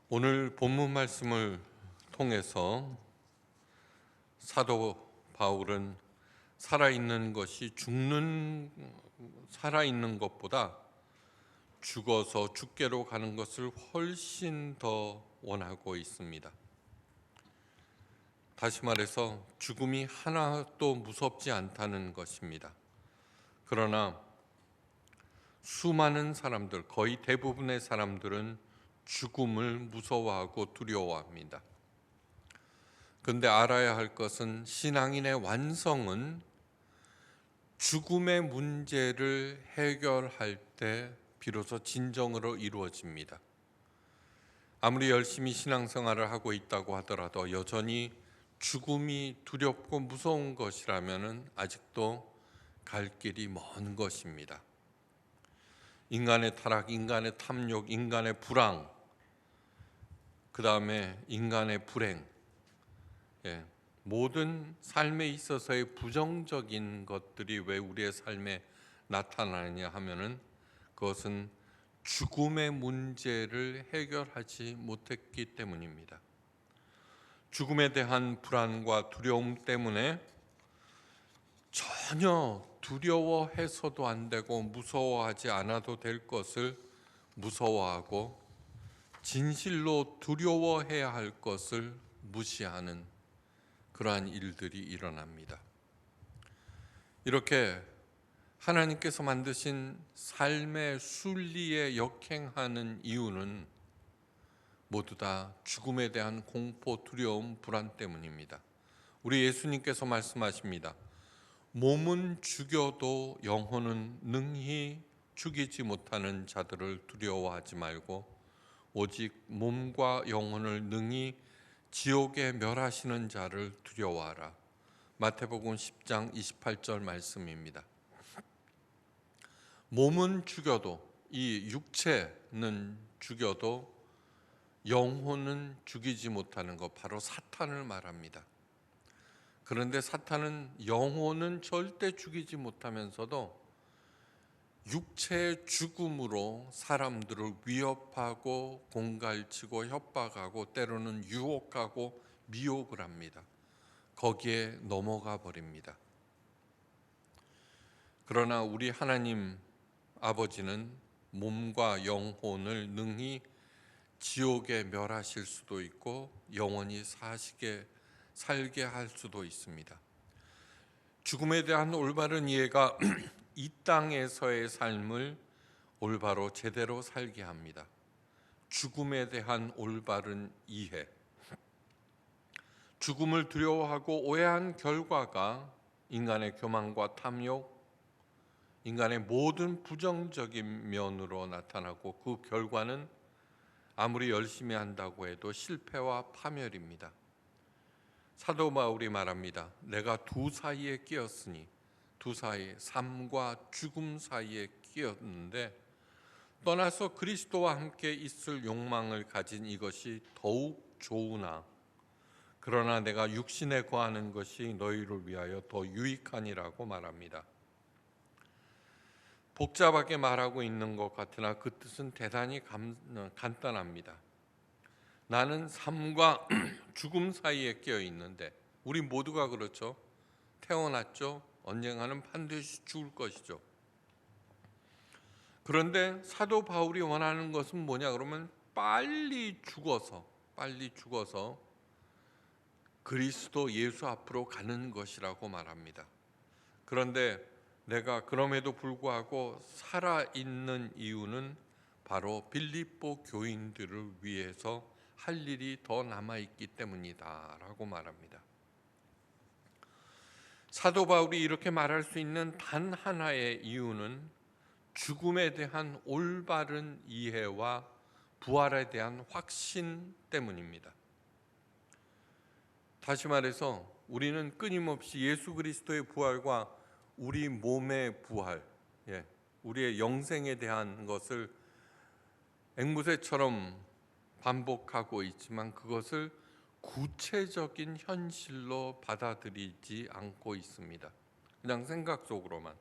오늘 본문 말씀을 통해서 사도 바울은 살아있는 것보다 죽어서 죽게로 가는 것을 훨씬 더 원하고 있습니다. 다시 말해서 죽음이 하나도 무섭지 않다는 것입니다. 그러나 수많은 사람들, 거의 대부분의 사람들은 죽음을 무서워하고 두려워합니다. 그런데 알아야 할 것은 신앙인의 완성은 죽음의 문제를 해결할 때 비로소 진정으로 이루어집니다. 아무리 열심히 신앙생활을 하고 있다고 하더라도 여전히 죽음이 두렵고 무서운 것이라면 아직도 갈 길이 먼 것입니다. 인간의 타락, 인간의 탐욕, 인간의 불황, 그 다음에 인간의 불행, 모든 삶에 있어서의 부정적인 것들이 왜 우리의 삶에 나타나느냐 하면은 그것은 죽음의 문제를 해결하지 못했기 때문입니다. 죽음에 대한 불안과 두려움 때문에 전혀 두려워해서도 안 되고 무서워하지 않아도 될 것을 무서워하고 진실로 두려워해야 할 것을 무시하는 그러한 일들이 일어납니다. 이렇게 하나님께서 만드신 삶의 순리에 역행하는 이유는 모두 다 죽음에 대한 공포, 두려움, 불안 때문입니다. 우리 예수님께서 말씀하십니다. 몸은 죽여도 영혼은 능히 죽이지 못하는 자들을 두려워하지 말고 오직 몸과 영혼을 능히 지옥에 멸하시는 자를 두려워하라. 마태복음 10장 28절 말씀입니다. 몸은 죽여도, 이 육체는 죽여도 영혼은 죽이지 못하는 것, 바로 사탄을 말합니다. 그런데 사탄은 영혼은 절대 죽이지 못하면서도 육체의 죽음으로 사람들을 위협하고 공갈치고 협박하고 때로는 유혹하고 미혹을 합니다. 거기에 넘어가 버립니다. 그러나 우리 하나님 아버지는 몸과 영혼을 능히 지옥에 멸하실 수도 있고 영원히 살게 할 수도 있습니다. 죽음에 대한 올바른 이해가 이 땅에서의 삶을 올바로 제대로 살게 합니다. 죽음에 대한 올바른 이해. 죽음을 두려워하고 오해한 결과가 인간의 교만과 탐욕, 인간의 모든 부정적인 면으로 나타나고 그 결과는 아무리 열심히 한다고 해도 실패와 파멸입니다. 사도 바울이 말합니다. 내가 두 사이에 끼었으니, 두 사이, 삶과 죽음 사이에 끼었는데 떠나서 그리스도와 함께 있을 욕망을 가진 이것이 더욱 좋으나 그러나 내가 육신에 거하는 것이 너희를 위하여 더 유익하니라고 말합니다. 복잡하게 말하고 있는 것 같으나 그 뜻은 대단히 간단합니다. 나는 삶과 죽음 사이에 끼어 있는데 우리 모두가 그렇죠. 태어났죠. 언젠가는 반드시 죽을 것이죠. 그런데 사도 바울이 원하는 것은 뭐냐 그러면 빨리 죽어서 그리스도 예수 앞으로 가는 것이라고 말합니다. 그런데 내가 그럼에도 불구하고 살아있는 이유는 바로 빌립보 교인들을 위해서 할 일이 더 남아있기 때문이다 라고 말합니다. 사도 바울이 이렇게 말할 수 있는 단 하나의 이유는 죽음에 대한 올바른 이해와 부활에 대한 확신 때문입니다. 다시 말해서 우리는 끊임없이 예수 그리스도의 부활과 우리 몸의 부활, 우리의 영생에 대한 것을 앵무새처럼 반복하고 있지만 그것을 구체적인 현실로 받아들이지 않고 있습니다. 그냥 생각 속으로만,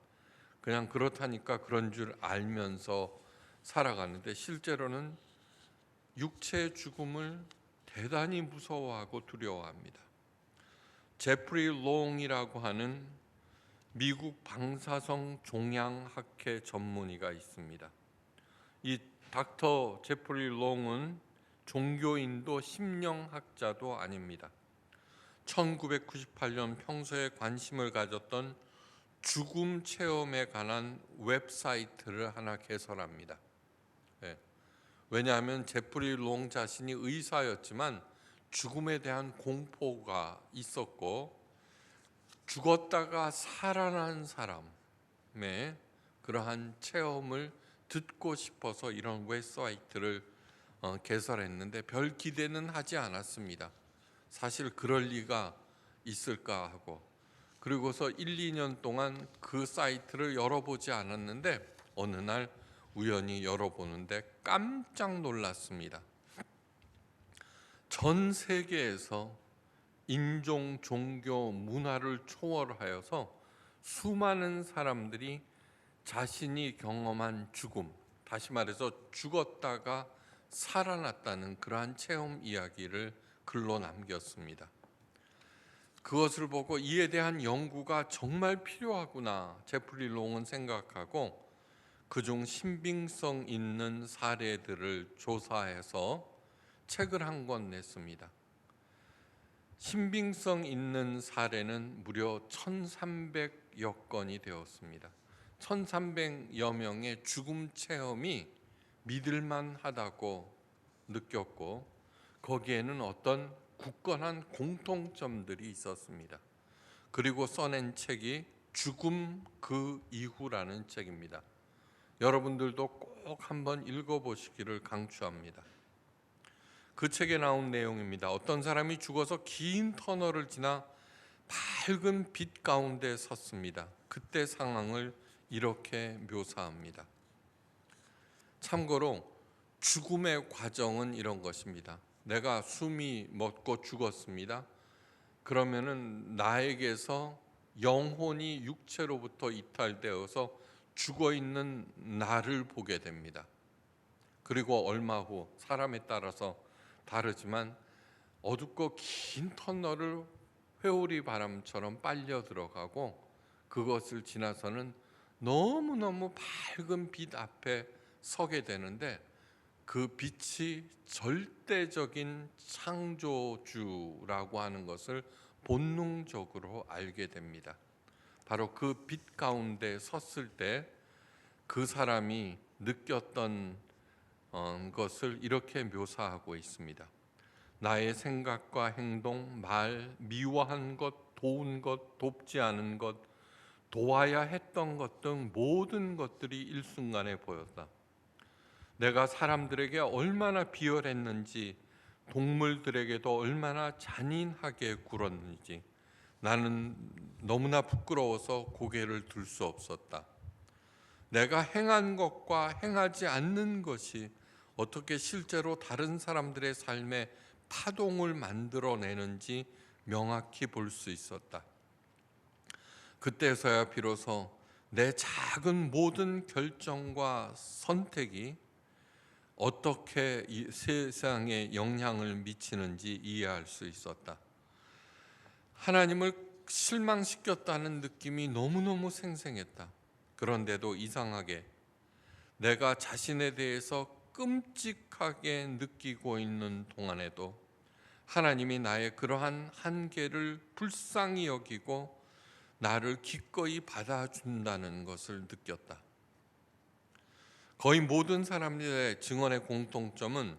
그냥 그렇다니까 그런 줄 알면서 살아가는데 실제로는 육체의 죽음을 대단히 무서워하고 두려워합니다. 제프리 롱이라고 하는 미국 방사성 종양학회 전문의가 있습니다. 이 닥터 제프리 롱은 종교인도 심령학자도 아닙니다. 1998년 평소에 관심을 가졌던 죽음 체험에 관한 웹사이트를 하나 개설합니다. 왜냐하면 제프리 롱 자신이 의사였지만 죽음에 대한 공포가 있었고, 죽었다가 살아난 사람의 그러한 체험을 듣고 싶어서 이런 웹사이트를 개설했는데 별 기대는 하지 않았습니다. 사실 그럴 리가 있을까 하고, 그리고서 1, 2년 동안 그 사이트를 열어보지 않았는데 어느 날 우연히 열어보는데 깜짝 놀랐습니다. 전 세계에서 인종, 종교, 문화를 초월하여서 수많은 사람들이 자신이 경험한 죽음, 다시 말해서 죽었다가 살아났다는 그러한 체험 이야기를 글로 남겼습니다. 그것을 보고 이에 대한 연구가 정말 필요하구나 제프리 롱은 생각하고, 그중 신빙성 있는 사례들을 조사해서 책을 한 권 냈습니다. 신빙성 있는 사례는 무려 1,300여 건이 되었습니다. 1,300여 명의 죽음 체험이 믿을만 하다고 느꼈고, 거기에는 어떤 굳건한 공통점들이 있었습니다. 그리고 써낸 책이 죽음 그 이후라는 책입니다. 여러분들도 꼭 한번 읽어보시기를 강추합니다. 그 책에 나온 내용입니다. 어떤 사람이 죽어서 긴 터널을 지나 밝은 빛 가운데 섰습니다. 그때 상황을 이렇게 묘사합니다. 참고로 죽음의 과정은 이런 것입니다. 내가 숨이 멎고 죽었습니다. 그러면은 나에게서 영혼이 육체로부터 이탈되어서 죽어 있는 나를 보게 됩니다. 그리고 얼마 후 사람에 따라서 다르지만 어둡고 긴 터널을 회오리 바람처럼 빨려 들어가고, 그것을 지나서는 너무너무 밝은 빛 앞에 서게 되는데, 그 빛이 절대적인 창조주라고 하는 것을 본능적으로 알게 됩니다. 바로 그 빛 가운데 섰을 때 그 사람이 느꼈던 것을 이렇게 묘사하고 있습니다. 나의 생각과 행동, 말, 미워한 것, 도운 것, 돕지 않은 것, 도와야 했던 것 등 모든 것들이 일순간에 보였다. 내가 사람들에게 얼마나 비열했는지, 동물들에게도 얼마나 잔인하게 굴었는지 나는 너무나 부끄러워서 고개를 들 수 없었다. 내가 행한 것과 행하지 않는 것이 어떻게 실제로 다른 사람들의 삶에 파동을 만들어내는지 명확히 볼 수 있었다. 그때서야 비로소 내 작은 모든 결정과 선택이 어떻게 이 세상에 영향을 미치는지 이해할 수 있었다. 하나님을 실망시켰다는 느낌이 너무너무 생생했다. 그런데도 이상하게 내가 자신에 대해서 끔찍하게 느끼고 있는 동안에도 하나님이 나의 그러한 한계를 불쌍히 여기고 나를 기꺼이 받아준다는 것을 느꼈다. 거의 모든 사람들의 증언의 공통점은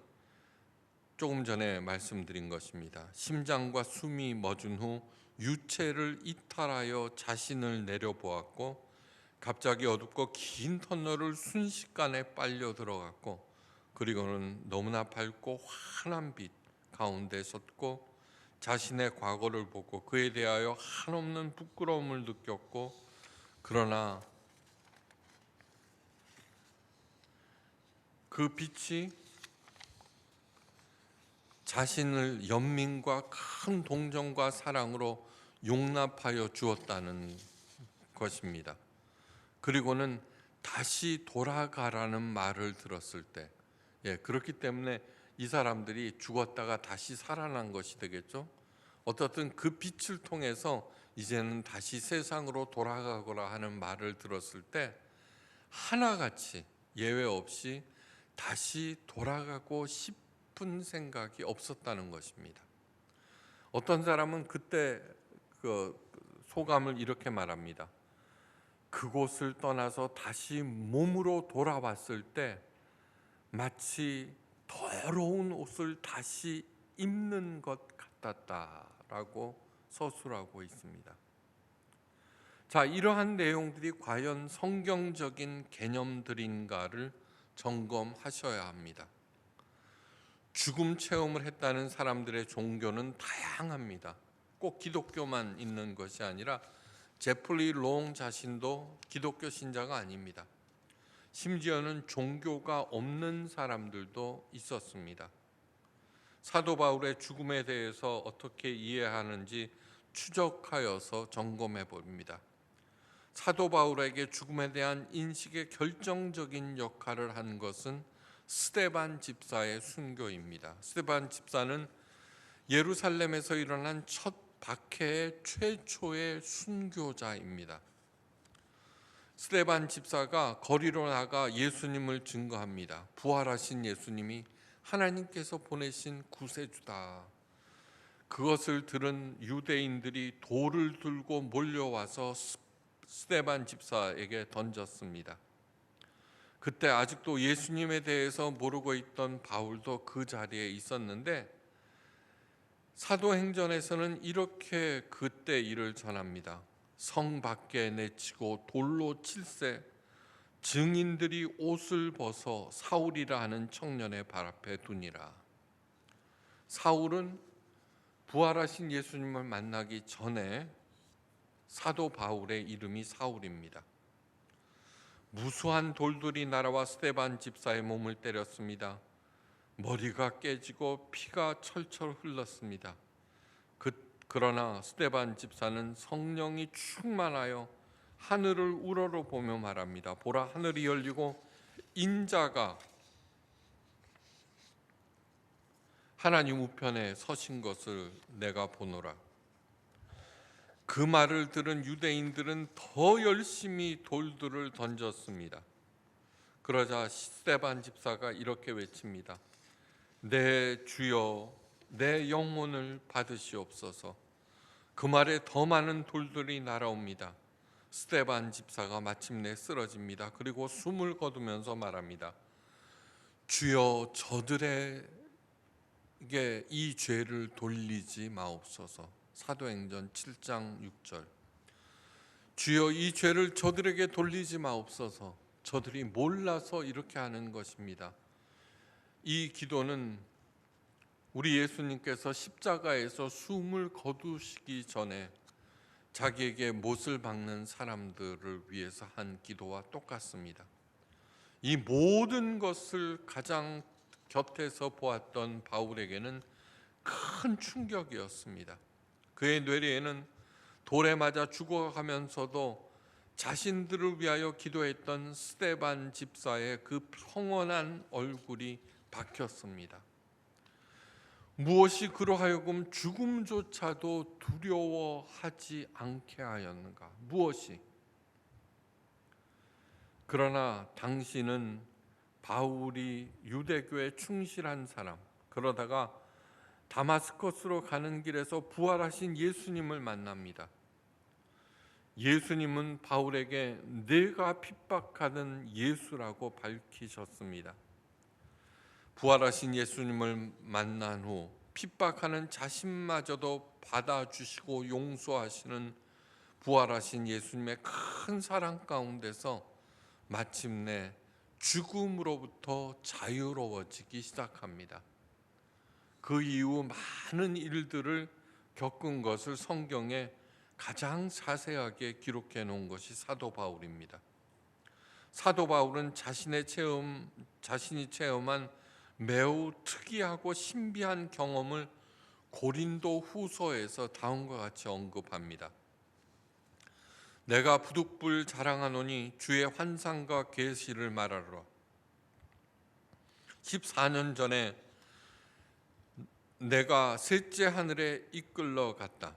조금 전에 말씀드린 것입니다. 심장과 숨이 멎은 후 유체를 이탈하여 자신을 내려보았고, 갑자기 어둡고 긴 터널을 순식간에 빨려 들어갔고, 그리고는 너무나 밝고 환한 빛 가운데 섰고, 자신의 과거를 보고 그에 대하여 한없는 부끄러움을 느꼈고, 그러나 그 빛이 자신을 연민과 큰 동정과 사랑으로 용납하여 주었다는 것입니다. 그리고는 다시 돌아가라는 말을 들었을 때, 그렇기 때문에 이 사람들이 죽었다가 다시 살아난 것이 되겠죠. 어떻든 그 빛을 통해서 이제는 다시 세상으로 돌아가거라 하는 말을 들었을 때 하나같이 예외 없이 다시 돌아가고 싶은 생각이 없었다는 것입니다. 어떤 사람은 그때 그 소감을 이렇게 말합니다. 그곳을 떠나서 다시 몸으로 돌아왔을 때 마치 더러운 옷을 다시 입는 것 같았다라고 서술하고 있습니다. 자, 이러한 내용들이 과연 성경적인 개념들인가를 점검하셔야 합니다. 죽음 체험을 했다는 사람들의 종교는 다양합니다. 꼭 기독교만 있는 것이 아니라 제플리 롱 자신도 기독교 신자가 아닙니다. 심지어는 종교가 없는 사람들도 있었습니다. 사도 바울의 죽음에 대해서 어떻게 이해하는지 추적하여서 점검해 봅니다. 사도 바울에게 죽음에 대한 인식의 결정적인 역할을 한 것은 스데반 집사의 순교입니다. 스데반 집사는 예루살렘에서 일어난 첫 박해의 최초의 순교자입니다. 스데반 집사가 거리로 나가 예수님을 증거합니다. 부활하신 예수님이 하나님께서 보내신 구세주다. 그것을 들은 유대인들이 돌을 들고 몰려와서 스데반 집사에게 던졌습니다. 그때 아직도 예수님에 대해서 모르고 있던 바울도 그 자리에 있었는데 사도행전에서는 이렇게 그때 일을 전합니다. 성 밖에 내치고 돌로 칠세 증인들이 옷을 벗어 사울이라 하는 청년의 발 앞에 두니라. 사울은 부활하신 예수님을 만나기 전에 사도 바울의 이름이 사울입니다. 무수한 돌들이 날아와 스데반 집사의 몸을 때렸습니다. 머리가 깨지고 피가 철철 흘렀습니다. 그러나 스데반 집사는 성령이 충만하여 하늘을 우러러보며 말합니다. 보라, 하늘이 열리고 인자가 하나님 우편에 서신 것을 내가 보노라. 그 말을 들은 유대인들은 더 열심히 돌들을 던졌습니다. 그러자 스데반 집사가 이렇게 외칩니다. 내 주여, 내 영혼을 받으시옵소서. 그 말에 더 많은 돌들이 날아옵니다. 스데반 집사가 마침내 쓰러집니다. 그리고 숨을 거두면서 말합니다. 주여, 저들에게 이 죄를 돌리지 마옵소서. 사도행전 7장 6절. 주여, 이 죄를 저들에게 돌리지 마옵소서. 저들이 몰라서 이렇게 하는 것입니다. 이 기도는 우리 예수님께서 십자가에서 숨을 거두시기 전에 자기에게 못을 박는 사람들을 위해서 한 기도와 똑같습니다. 이 모든 것을 가장 곁에서 보았던 바울에게는 큰 충격이었습니다. 그의 뇌리에는 돌에 맞아 죽어가면서도 자신들을 위하여 기도했던 스데반 집사의 그 평온한 얼굴이 박혔습니다. 무엇이 그로 하여금 죽음조차도 두려워하지 않게 하였는가? 무엇이? 그러나 당신은 바울이 유대교에 충실한 사람, 그러다가 다마스커스로 가는 길에서 부활하신 예수님을 만납니다. 예수님은 바울에게 내가 핍박하는 예수라고 밝히셨습니다. 부활하신 예수님을 만난 후 핍박하는 자신마저도 받아주시고 용서하시는 부활하신 예수님의 큰 사랑 가운데서 마침내 죽음으로부터 자유로워지기 시작합니다. 그 이후 많은 일들을 겪은 것을 성경에 가장 자세하게 기록해 놓은 것이 사도 바울입니다. 사도 바울은 자신이 체험한 매우 특이하고 신비한 경험을 고린도 후서에서 다음과 같이 언급합니다. 내가 부득불 자랑하노니 주의 환상과 계시를 말하노라. 14년 전에 내가 셋째 하늘에 이끌러 갔다.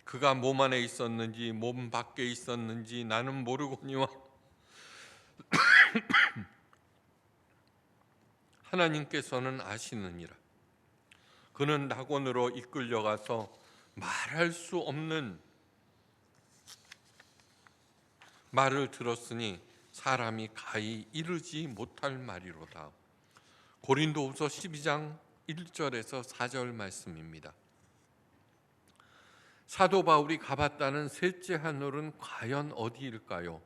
그가 몸 안에 있었는지 몸 밖에 있었는지 나는 모르거니와 하나님께서는 아시느니라. 그는 낙원으로 이끌려가서 말할 수 없는 말을 들었으니 사람이 가히 이르지 못할 말이로다. 고린도후서 12장 1절에서 4절 말씀입니다. 사도 바울이 가봤다는 셋째 하늘은 과연 어디일까요?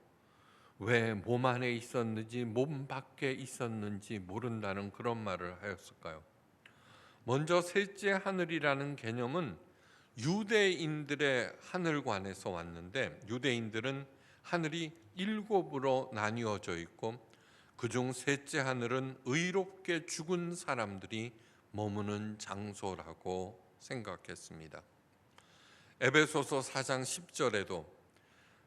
왜 몸 안에 있었는지 몸 밖에 있었는지 모른다는 그런 말을 하였을까요? 먼저 셋째 하늘이라는 개념은 유대인들의 하늘관에서 왔는데, 유대인들은 하늘이 7으로 나뉘어져 있고 그중 셋째 하늘은 의롭게 죽은 사람들이 머무는 장소라고 생각했습니다. 에베소서 4장 10절에도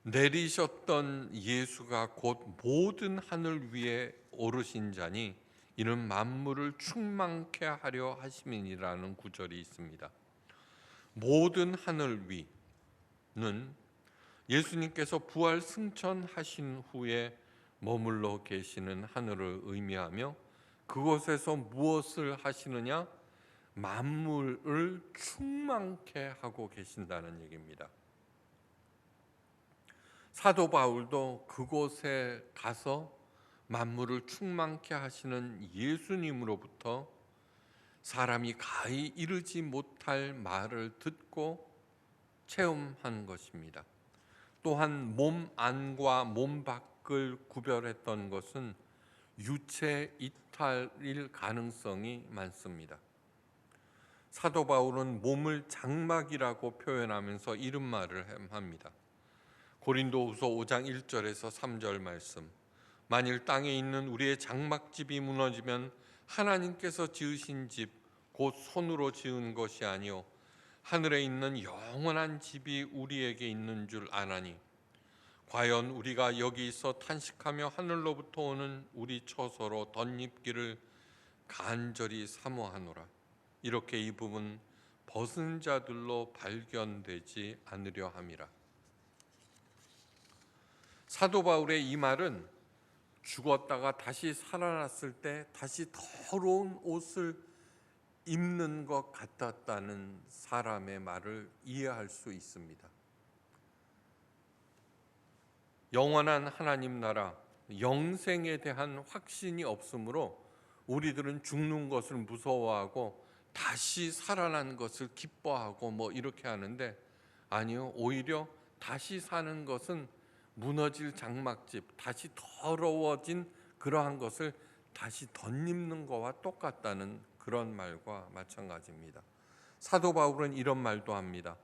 내리셨던 예수가 곧 모든 하늘 위에 오르신 자니 이는 만물을 충만케 하려 하심이니라는 구절이 있습니다. 모든 하늘 위는 예수님께서 부활 승천하신 후에 머물러 계시는 하늘을 의미하며, 그곳에서 무엇을 하시느냐? 만물을 충만케 하고 계신다는 얘기입니다. 사도 바울도 그곳에 가서 만물을 충만케 하시는 예수님으로부터 사람이 가히 이르지 못할 말을 듣고 체험한 것입니다. 또한 몸 안과 몸 밖을 구별했던 것은 유체 이탈일 가능성이 많습니다. 사도 바울은 몸을 장막이라고 표현하면서 이런 말을 합니다. 고린도후서 5장 1절에서 3절 말씀. 만일 땅에 있는 우리의 장막집이 무너지면 하나님께서 지으신 집 곧 손으로 지은 것이 아니요 하늘에 있는 영원한 집이 우리에게 있는 줄 아나니, 과연 우리가 여기 있어 탄식하며 하늘로부터 오는 우리 처소로 덧입기를 간절히 사모하노라. 이렇게 이 부분 벗은 자들로 발견되지 않으려 함이라. 사도 바울의 이 말은 죽었다가 다시 살아났을 때 다시 더러운 옷을 입는 것 같았다는 사람의 말을 이해할 수 있습니다. 영원한 하나님 나라, 영생에 대한 확신이 없으므로 우리들은 죽는 것을 무서워하고 다시 살아난 것을 기뻐하고 이렇게 하는데, 아니요, 오히려 다시 사는 것은 무너질 장막집, 다시 더러워진 그러한 것을 다시 덧입는 것과 똑같다는 그런 말과 마찬가지입니다. 사도 바울은 이런 말도 합니다.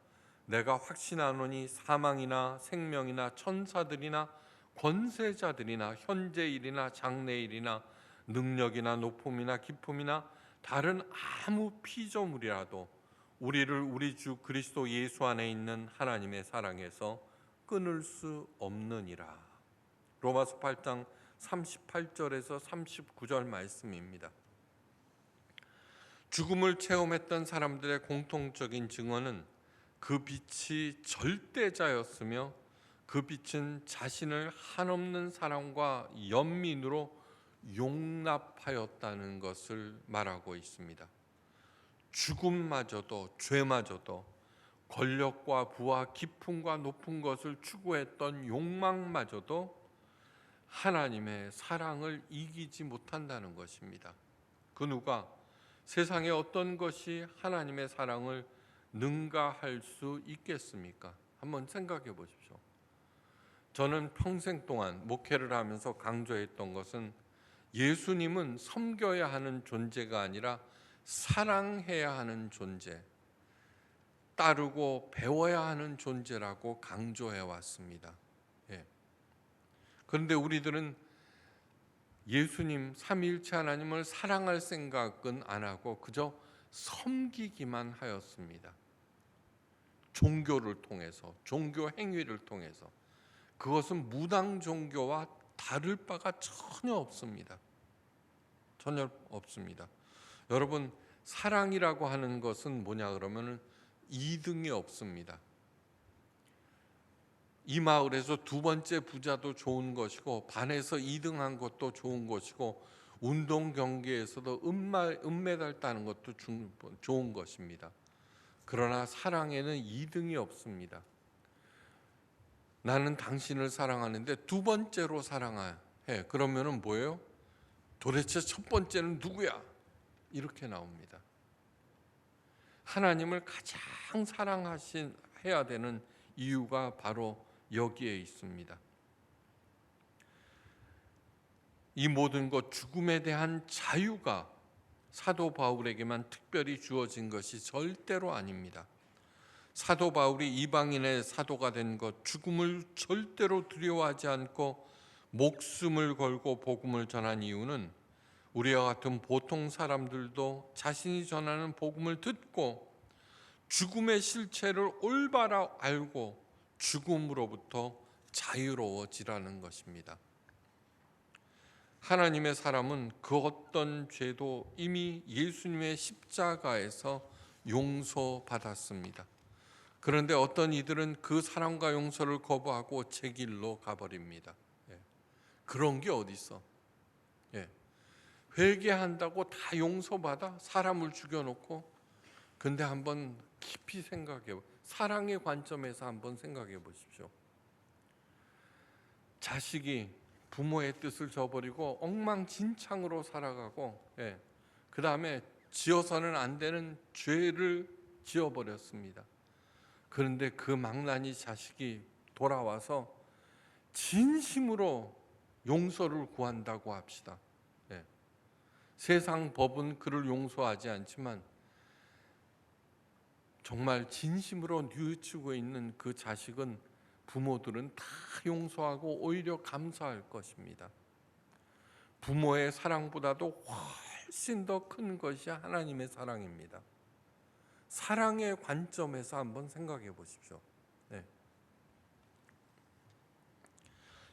내가 확신하노니 사망이나 생명이나 천사들이나 권세자들이나 현재일이나 장래일이나 능력이나 높음이나 깊음이나 다른 아무 피조물이라도 우리를 우리 주 그리스도 예수 안에 있는 하나님의 사랑에서 끊을 수 없느니라. 로마서 8장 38절에서 39절 말씀입니다. 죽음을 체험했던 사람들의 공통적인 증언은 그 빛이 절대자였으며 그 빛은 자신을 한없는 사랑과 연민으로 용납하였다는 것을 말하고 있습니다. 죽음마저도, 죄마저도, 권력과 부와 깊음과 높은 것을 추구했던 욕망마저도 하나님의 사랑을 이기지 못한다는 것입니다. 그 누가 세상에 어떤 것이 하나님의 사랑을 능가할 수 있겠습니까? 한번 생각해 보십시오. 저는 평생 동안 목회를 하면서 강조했던 것은 예수님은 섬겨야 하는 존재가 아니라 사랑해야 하는 존재, 따르고 배워야 하는 존재라고 강조해 왔습니다. 그런데 우리들은 예수님 삼위일체 하나님을 사랑할 생각은 안 하고 그저 섬기기만 하였습니다. 종교를 통해서, 종교 행위를 통해서. 그것은 무당 종교와 다를 바가 전혀 없습니다. 전혀 없습니다. 여러분, 사랑이라고 하는 것은 뭐냐 그러면은 이등이 없습니다. 이 마을에서 두 번째 부자도 좋은 것이고 반에서 2등한 것도 좋은 것이고 운동 경기에서도 은메달 따는 것도 좋은 것입니다. 그러나 사랑에는 2등이 없습니다. 나는 당신을 사랑하는데 두 번째로 사랑해. 그러면은 뭐예요? 도대체 첫 번째는 누구야? 이렇게 나옵니다. 하나님을 가장 사랑해야 되는 이유가 바로 여기에 있습니다. 이 모든 것, 죽음에 대한 자유가 사도 바울에게만 특별히 주어진 것이 절대로 아닙니다. 사도 바울이 이방인의 사도가 된 것, 죽음을 절대로 두려워하지 않고 목숨을 걸고 복음을 전한 이유는 우리와 같은 보통 사람들도 자신이 전하는 복음을 듣고 죽음의 실체를 올바로 알고 죽음으로부터 자유로워지라는 것입니다. 하나님의 사람은 그 어떤 죄도 이미 예수님의 십자가에서 용서받았습니다. 그런데 어떤 이들은 그 사랑과 용서를 거부하고 제 길로 가버립니다. 그런 게 어디 있어? 회개한다고 다 용서받아? 사람을 죽여놓고? 근데 한번 깊이 생각해, 사랑의 관점에서 한번 생각해 보십시오. 자식이 부모의 뜻을 저버리고 엉망진창으로 살아가고, 그 다음에 지어서는 안 되는 죄를 지어버렸습니다. 그런데 그 망나니 자식이 돌아와서 진심으로 용서를 구한다고 합시다. 세상 법은 그를 용서하지 않지만 정말 진심으로 뉘우치고 있는 그 자식은 부모들은 다 용서하고 오히려 감사할 것입니다. 부모의 사랑보다도 훨씬 더 큰 것이 하나님의 사랑입니다. 사랑의 관점에서 한번 생각해 보십시오.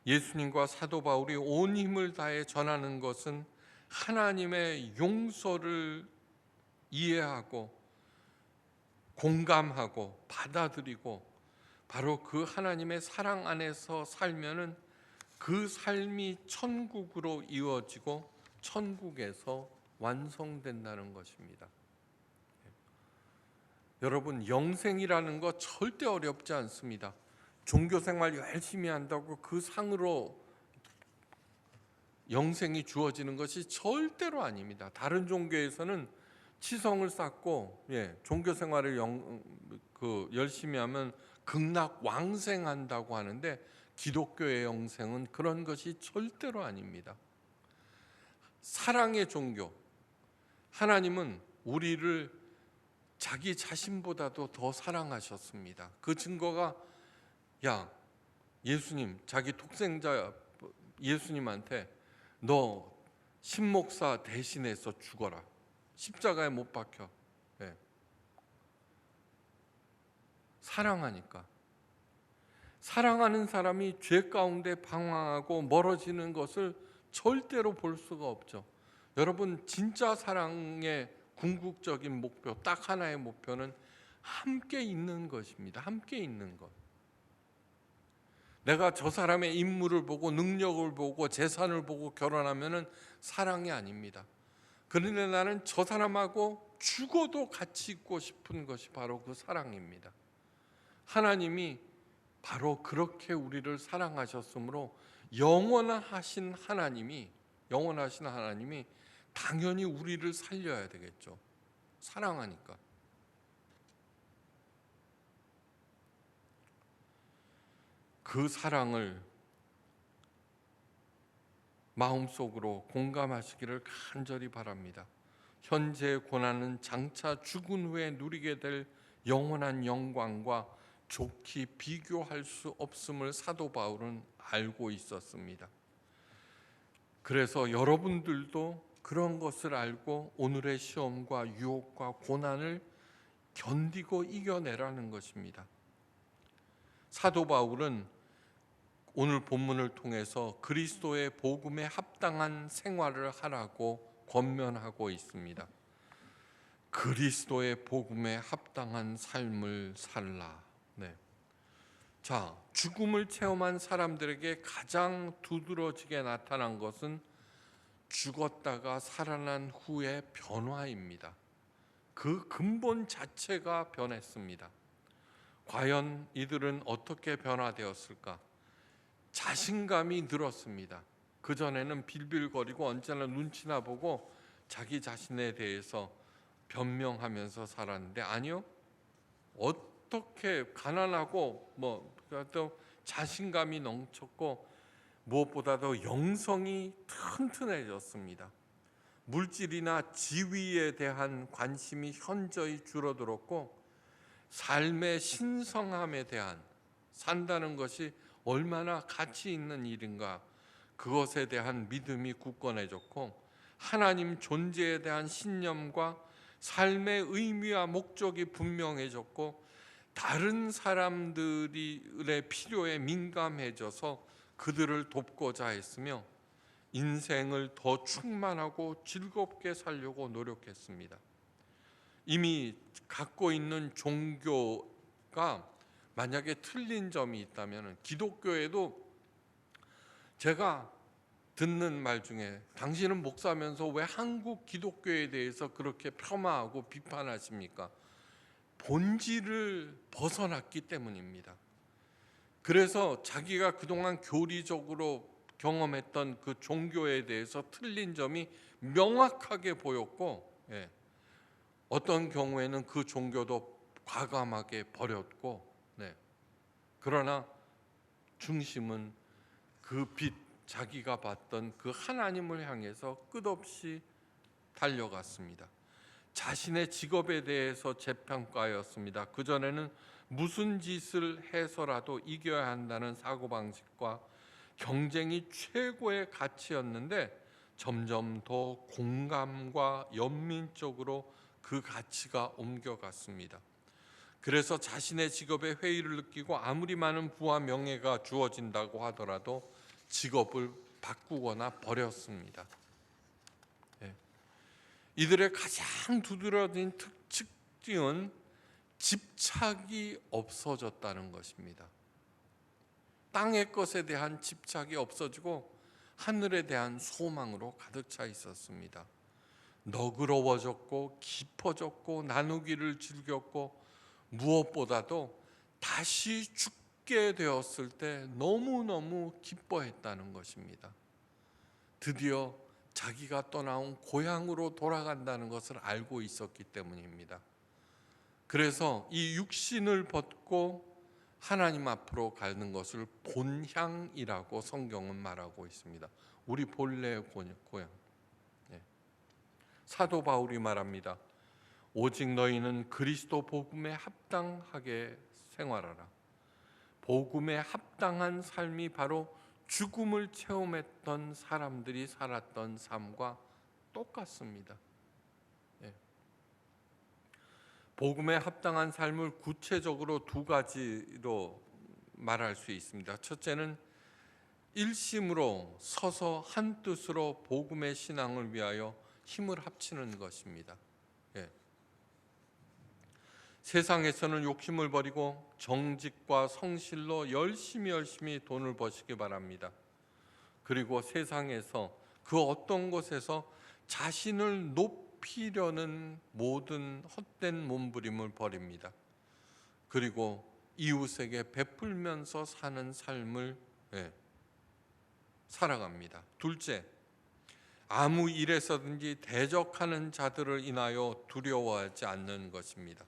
예수님과 사도 바울이 온 힘을 다해 전하는 것은 하나님의 용서를 이해하고 공감하고 받아들이고 바로 그 하나님의 사랑 안에서 살면은 그 삶이 천국으로 이어지고 천국에서 완성된다는 것입니다. 여러분, 영생이라는 거 절대 어렵지 않습니다. 종교생활 열심히 한다고 그 상으로 영생이 주어지는 것이 절대로 아닙니다. 다른 종교에서는 치성을 쌓고 종교생활을 열심히 하면 극락왕생한다고 하는데 기독교의 영생은 그런 것이 절대로 아닙니다. 사랑의 종교, 하나님은 우리를 자기 자신보다도 더 사랑하셨습니다. 그 증거가 예수님, 자기 독생자 예수님한테 너 신목사 대신해서 죽어라, 십자가에 못 박혀. 사랑하니까. 사랑하는 사람이 죄 가운데 방황하고 멀어지는 것을 절대로 볼 수가 없죠. 여러분, 진짜 사랑의 궁극적인 목표, 딱 하나의 목표는 함께 있는 것입니다. 함께 있는 것. 내가 저 사람의 인물을 보고 능력을 보고 재산을 보고 결혼하면은 사랑이 아닙니다. 그런데 나는 저 사람하고 죽어도 같이 있고 싶은 것이 바로 그 사랑입니다. 하나님이 바로 그렇게 우리를 사랑하셨으므로 영원하신 하나님이 당연히 우리를 살려야 되겠죠. 사랑하니까. 그 사랑을 마음속으로 공감하시기를 간절히 바랍니다. 현재의 고난은 장차 죽은 후에 누리게 될 영원한 영광과 좋게 비교할 수 없음을 사도 바울은 알고 있었습니다. 그래서 여러분들도 그런 것을 알고 오늘의 시험과 유혹과 고난을 견디고 이겨내라는 것입니다. 사도 바울은 오늘 본문을 통해서 그리스도의 복음에 합당한 생활을 하라고 권면하고 있습니다. 그리스도의 복음에 합당한 삶을 살라. 네. 자, 죽음을 체험한 사람들에게 가장 두드러지게 나타난 것은 죽었다가 살아난 후의 변화입니다. 그 근본 자체가 변했습니다. 과연 이들은 어떻게 변화되었을까? 자신감이 늘었습니다. 그전에는 빌빌거리고 언제나 눈치나 보고 자기 자신에 대해서 변명하면서 살았는데, 아니요, 어떻게 가난하고 또 자신감이 넘쳤고 무엇보다도 영성이 튼튼해졌습니다. 물질이나 지위에 대한 관심이 현저히 줄어들었고, 삶의 신성함에 대한, 산다는 것이 얼마나 가치 있는 일인가, 그것에 대한 믿음이 굳건해졌고, 하나님 존재에 대한 신념과 삶의 의미와 목적이 분명해졌고, 다른 사람들의 필요에 민감해져서 그들을 돕고자 했으며, 인생을 더 충만하고 즐겁게 살려고 노력했습니다. 이미 갖고 있는 종교가 만약에 틀린 점이 있다면, 기독교에도 제가 듣는 말 중에, 당신은 목사면서 왜 한국 기독교에 대해서 그렇게 폄하하고 비판하십니까? 본질을 벗어났기 때문입니다. 그래서 자기가 그동안 교리적으로 경험했던 그 종교에 대해서 틀린 점이 명확하게 보였고, 어떤 경우에는 그 종교도 과감하게 버렸고, 그러나 중심은 그 빛, 자기가 봤던 그 하나님을 향해서 끝없이 달려갔습니다. 자신의 직업에 대해서 재평가였습니다. 그전에는 무슨 짓을 해서라도 이겨야 한다는 사고방식과 경쟁이 최고의 가치였는데, 점점 더 공감과 연민 쪽으로 그 가치가 옮겨갔습니다. 그래서 자신의 직업에 회의를 느끼고 아무리 많은 부와 명예가 주어진다고 하더라도 직업을 바꾸거나 버렸습니다. 이들의 가장 두드러진 특징은 집착이 없어졌다는 것입니다. 땅의 것에 대한 집착이 없어지고 하늘에 대한 소망으로 가득 차 있었습니다. 너그러워졌고 깊어졌고 나누기를 즐겼고, 무엇보다도 다시 죽게 되었을 때 너무너무 기뻐했다는 것입니다. 드디어 자기가 떠나온 고향으로 돌아간다는 것을 알고 있었기 때문입니다. 그래서 이 육신을 벗고 하나님 앞으로 가는 것을 본향이라고 성경은 말하고 있습니다. 우리 본래의 고향. 사도 바울이 말합니다. 오직 너희는 그리스도 복음에 합당하게 생활하라. 복음에 합당한 삶이 바로 죽음을 체험했던 사람들이 살았던 삶과 똑같습니다. 복음에 합당한 삶을 구체적으로 두 가지로 말할 수 있습니다. 첫째는 일심으로 서서 한 뜻으로 복음의 신앙을 위하여 힘을 합치는 것입니다. 세상에서는 욕심을 버리고 정직과 성실로 열심히 돈을 버시기 바랍니다. 그리고 세상에서 그 어떤 곳에서 자신을 높이려는 모든 헛된 몸부림을 버립니다. 그리고 이웃에게 베풀면서 사는 삶을 살아갑니다. 둘째, 아무 일에서든지 대적하는 자들을 인하여 두려워하지 않는 것입니다.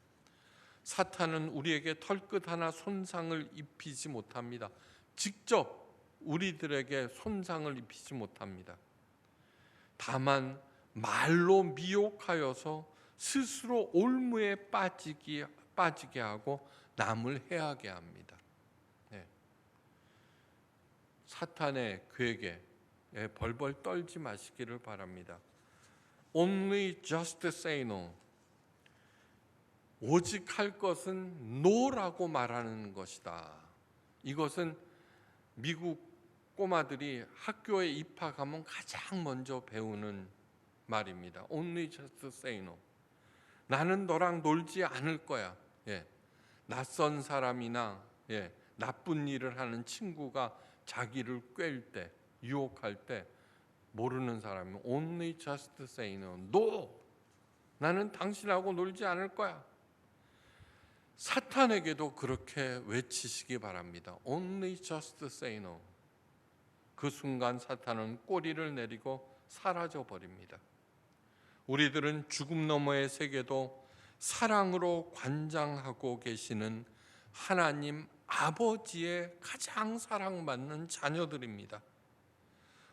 사탄은 우리에게 털끝 하나 손상을 입히지 못합니다. 직접 우리들에게 손상을 입히지 못합니다. 다만 말로 미혹하여서 스스로 올무에 빠지게 하고 남을 해하게 합니다. 사탄의 괴계에 벌벌 떨지 마시기를 바랍니다. Only just say no. 오직 할 것은 no라고 말하는 것이다. 이것은 미국 꼬마들이 학교에 입학하면 가장 먼저 배우는 말입니다. Only just say no. 나는 너랑 놀지 않을 거야. 낯선 사람이나 나쁜 일을 하는 친구가 자기를 꿰일 때, 유혹할 때 모르는 사람이 only just say no. No! 나는 당신하고 놀지 않을 거야. 사탄에게도 그렇게 외치시기 바랍니다. Only just say no. 그 순간 사탄은 꼬리를 내리고 사라져 버립니다. 우리들은 죽음 너머의 세계도 사랑으로 관장하고 계시는 하나님 아버지의 가장 사랑받는 자녀들입니다.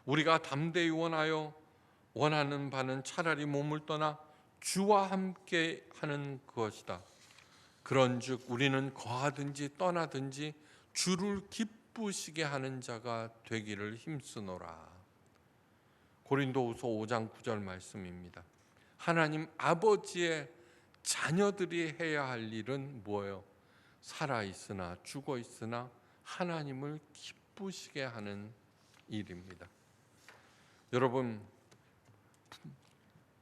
우리가 담대히 원하는 바는 차라리 몸을 떠나 주와 함께 하는 것이다. 그런즉 우리는 거하든지 떠나든지 주를 기쁘시게 하는 자가 되기를 힘쓰노라. 고린도후서 5장 9절 말씀입니다. 하나님 아버지의 자녀들이 해야 할 일은 뭐예요? 살아있으나 죽어있으나 하나님을 기쁘시게 하는 일입니다. 여러분,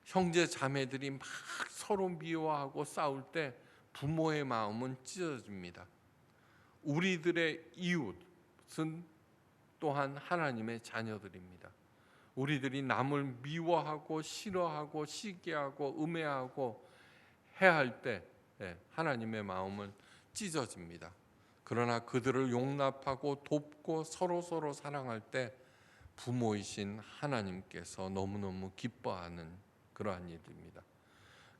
형제 자매들이 막 서로 미워하고 싸울 때 부모의 마음은 찢어집니다. 우리들의 이웃은 또한 하나님의 자녀들입니다. 우리들이 남을 미워하고 싫어하고 시기하고 음해하고 해야 할 때 하나님의 마음은 찢어집니다. 그러나 그들을 용납하고 돕고 서로 사랑할 때 부모이신 하나님께서 너무너무 기뻐하는 그러한 일입니다.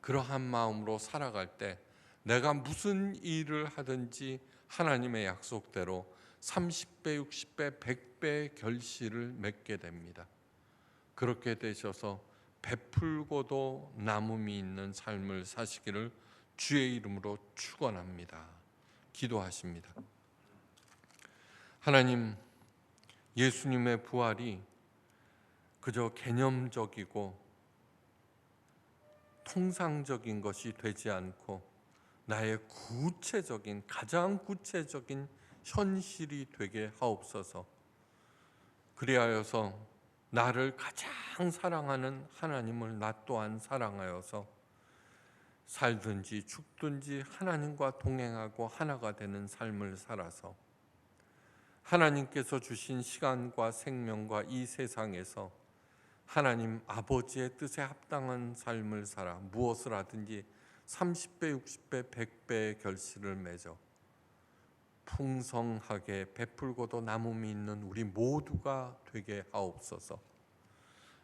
그러한 마음으로 살아갈 때 내가 무슨 일을 하든지 하나님의 약속대로 30배, 60배, 100배의 결실을 맺게 됩니다. 그렇게 되셔서 베풀고도 남음이 있는 삶을 사시기를 주의 이름으로 축원합니다. 기도하십니다. 하나님, 예수님의 부활이 그저 개념적이고 통상적인 것이 되지 않고 나의 가장 구체적인 현실이 되게 하옵소서. 그리하여서 나를 가장 사랑하는 하나님을 나 또한 사랑하여서 살든지 죽든지 하나님과 동행하고 하나가 되는 삶을 살아서 하나님께서 주신 시간과 생명과 이 세상에서 하나님 아버지의 뜻에 합당한 삶을 살아 무엇을 하든지 30배, 60배, 100배의 결실을 맺어 풍성하게 베풀고도 남음이 있는 우리 모두가 되게 하옵소서.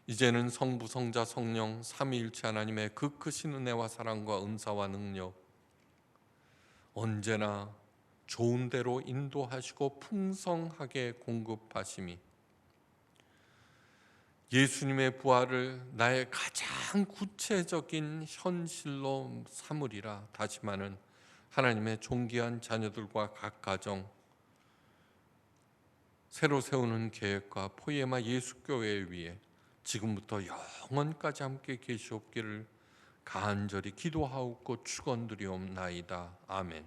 이제는 성부, 성자, 성령 삼위일체 하나님의 그 크신 은혜와 사랑과 은사와 능력 언제나 좋은 대로 인도하시고 풍성하게 공급하심이 예수님의 부활을 나의 가장 구체적인 현실로 삼으리라 다짐하는 하나님의 존귀한 자녀들과 각 가정, 새로 세우는 계획과 포에마 예수교회 위에 지금부터 영원까지 함께 계시옵기를 간절히 기도하옵고 축원드리옵나이다. 아멘.